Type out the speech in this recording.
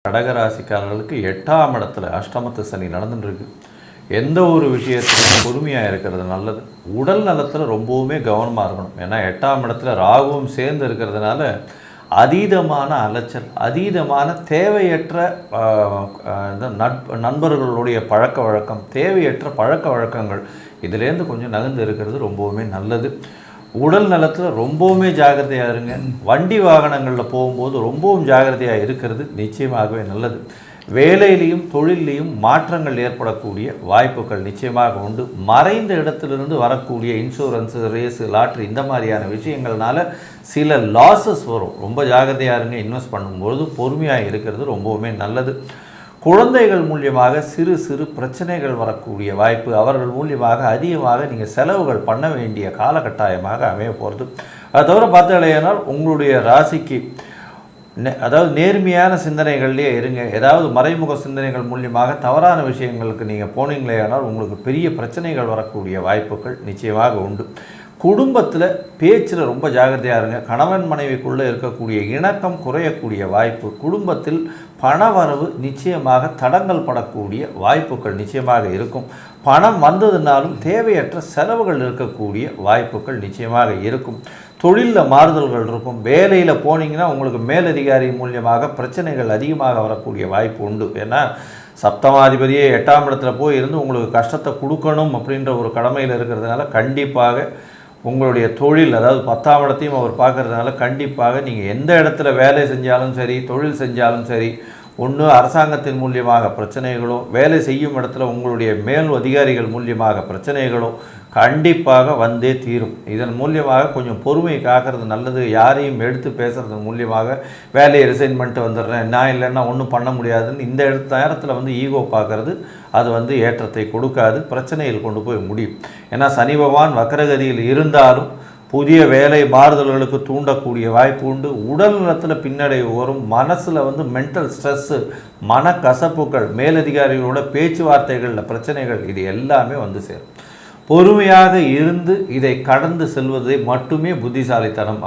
கடகராசிக்காரர்களுக்கு 8ஆம் இடத்துல அஷ்டமத்து சனி நடந்துட்டுருக்கு. எந்த ஒரு விஷயத்துலையும் பொறுமையாக இருக்கிறது நல்லது. உடல் நலத்தில் ரொம்பவுமே கவனமாக இருக்கணும். ஏன்னா 8ஆம் இடத்துல ராகுவும் சேர்ந்து இருக்கிறதுனால அதீதமான அலைச்சல், அதீதமான தேவையற்ற நண்பர்களுடைய பழக்க வழக்கம், தேவையற்ற பழக்க வழக்கங்கள் இதிலேருந்து கொஞ்சம் நகர்ந்து இருக்கிறது ரொம்பவுமே நல்லது. உடல் நலத்தில் ரொம்பவுமே ஜாகிரதையாக இருங்க. வண்டி வாகனங்களில் போகும்போது ரொம்பவும் ஜாகிரதையாக இருக்கிறது நிச்சயமாகவே நல்லது. வேலையிலையும் தொழிலையும் மாற்றங்கள் ஏற்படக்கூடிய வாய்ப்புகள் நிச்சயமாக உண்டு. மறைந்த இடத்திலிருந்து வரக்கூடிய இன்சூரன்ஸு, ரேஸு, லாட்ரி இந்த மாதிரியான விஷயங்கள்னால சில லாஸஸ் வரும். ரொம்ப ஜாகிரதையாக இருங்க. இன்வெஸ்ட் பண்ணும்போது பொறுமையாக இருக்கிறது ரொம்பவுமே நல்லது. குழந்தைகள் மூலியமாக சிறு சிறு பிரச்சனைகள் வரக்கூடிய வாய்ப்பு, அவர்கள் மூலியமாக அதிகமாக நீங்கள் செலவுகள் பண்ண வேண்டிய காலகட்டாயமாக அமைய போகிறது. அதை தவிர பார்த்தாலேனால் உங்களுடைய ராசிக்கு அதாவது நேர்மையான சிந்தனைகள்லேயே இருங்க. ஏதாவது மறைமுக சிந்தனைகள் மூலியமாக தவறான விஷயங்களுக்கு நீங்கள் போனீங்களேயானால் உங்களுக்கு பெரிய பிரச்சனைகள் வரக்கூடிய வாய்ப்புகள் நிச்சயமாக உண்டு. குடும்பத்தில் பேச்சில் ரொம்ப ஜாகிரதையாக இருங்க. கணவன் மனைவிக்குள்ளே இருக்கக்கூடிய இணக்கம் குறையக்கூடிய வாய்ப்பு, குடும்பத்தில் பணவரவு நிச்சயமாக தடங்கள் படக்கூடிய வாய்ப்புகள் நிச்சயமாக இருக்கும். பணம் வந்ததுனாலும் தேவையற்ற செலவுகள் இருக்கக்கூடிய வாய்ப்புகள் நிச்சயமாக இருக்கும். தொழிலில் மாறுதல்கள் இருக்கும். வேலையில் போனீங்கன்னா உங்களுக்கு மேலதிகாரி மூலியமாக பிரச்சனைகள் அதிகமாக வரக்கூடிய வாய்ப்பு உண்டு. ஏன்னா சப்தமாதிபதியே 8ஆம் இடத்துல போய் இருந்து உங்களுக்கு கஷ்டத்தை கொடுக்கணும் அப்படின்ற ஒரு கடமையில் இருக்கிறதுனால கண்டிப்பாக உங்களுடைய தொழில், அதாவது 10ஆம் இடத்தையும் அவர் பார்க்கறதுனால கண்டிப்பாக நீங்கள் எந்த இடத்துல வேலை செஞ்சாலும் சரி, தொழில் செஞ்சாலும் சரி, ஒன்று அரசாங்கத்தின் மூலியமாக பிரச்சனைகளோ, வேலை செய்யும் இடத்துல உங்களுடைய மேல் அதிகாரிகள் மூலியமாக பிரச்சனைகளோ கண்டிப்பாக வந்தே தீரும். இதன் மூலியமாக கொஞ்சம் பொறுமை காக்கிறது நல்லது. யாரையும் எடுத்து பேசுகிறது மூலியமாக வேலையை ரிசைன் பண்ணிட்டு வந்துடுறேன், நான் இல்லைன்னா ஒன்றும் பண்ண முடியாதுன்னு இந்த நேரத்தில் ஈகோ பார்க்குறது அது ஏற்றத்தை கொடுக்காது, பிரச்சனையில் கொண்டு போய் முடியும். ஏன்னா சனி பகவான் வக்கரகதியில் இருந்தாலும் புதிய வேலை மாறுதல்களுக்கு தூண்டக்கூடிய வாய்ப்பு உண்டு. உடல் நலத்தில் பின்னடைவு வரும். மனசில் மென்டல் ஸ்ட்ரெஸ்ஸு, மனக்கசப்புகள், மேலதிகாரிகளோட பேச்சுவார்த்தைகளில் பிரச்சனைகள் இது எல்லாமே சேரும். பொறுமையாக இருந்து இதை கடந்து செல்வதை மட்டுமே புத்திசாலித்தனம்.